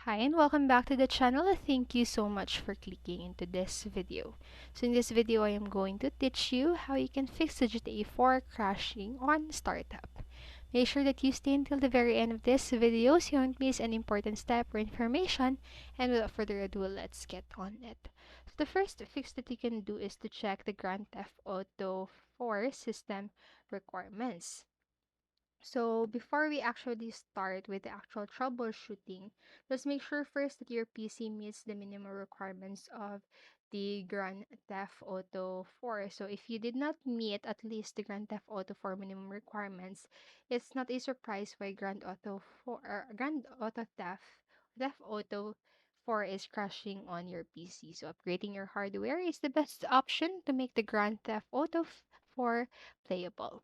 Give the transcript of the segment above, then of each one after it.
Hi and welcome back to the channel. Thank you so much for clicking into this video. So in this video, I am going to teach you how you can fix the GTA 4 crashing on startup. Make sure that you stay until the very end of this video so you won't miss an important step or information. And without further ado, let's get on it. So the first fix that you can do is to check the Grand Theft Auto 4 system requirements. So before we actually start with the actual troubleshooting, let's make sure first that your PC meets the minimum requirements of the Grand Theft Auto 4. So if you did not meet at least the Grand Theft Auto 4 minimum requirements, it's not a surprise why Grand Auto Theft Auto 4 is crashing on your PC. So upgrading your hardware is the best option to make the Grand Theft Auto 4 playable.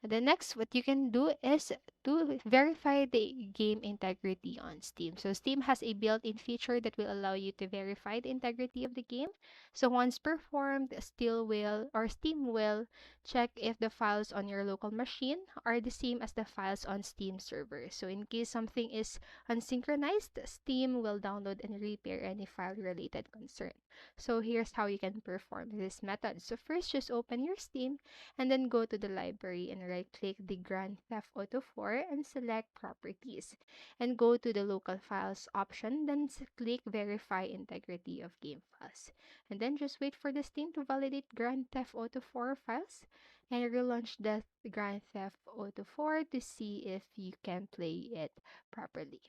And the next, what you can do is to verify the game integrity on Steam. So Steam has a built-in feature that will allow you to verify the integrity of the game. So once performed, Steam will check if the files on your local machine are the same as the files on Steam server. So in case something is unsynchronized, Steam will download and repair any file-related concern. So here's how you can perform this method. So first, just open your Steam and then go to the library and right click the Grand Theft Auto 4 and select properties and go to the local files option, then click verify integrity of game files, and then just wait for the Steam to validate Grand Theft Auto 4 files and relaunch the Grand Theft Auto 4 to see if you can play it properly.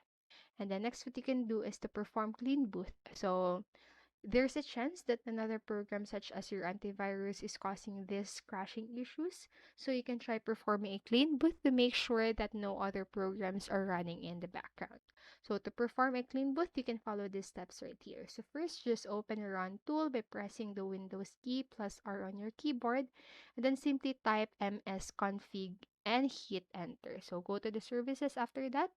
And the next what you can do is to perform clean boot. So there's a chance that another program such as your antivirus is causing these crashing issues, so you can try performing a clean boot to make sure that no other programs are running in the background. So to perform a clean boot, you can follow these steps right here. So first, just open Run tool by pressing the Windows key plus R on your keyboard, and then simply type msconfig and hit enter. So go to the services after that,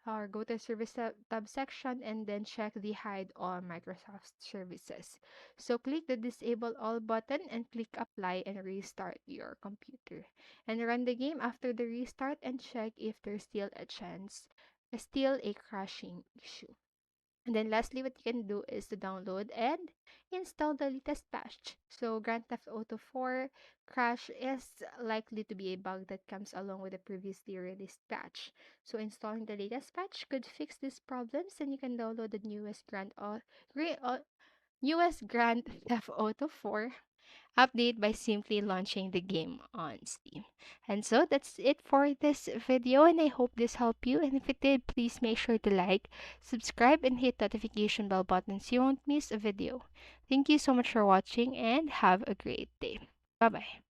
or go to service tab section and then check the hide all Microsoft services. So click the disable all button and click apply and restart your computer. And run the game after the restart and check if there's still a crashing issue. And then lastly, what you can do is to download and install the latest patch. So Grand Theft Auto 4 crash is likely to be a bug that comes along with the previously released patch. So installing the latest patch could fix these problems and you can download the newest Grand Theft Auto 4 update by simply launching the game on Steam. And so that's it for this video, and I hope this helped you. And if it did, please make sure to like, subscribe, and hit notification bell button so you won't miss a video. Thank you so much for watching and have a great day. Bye bye.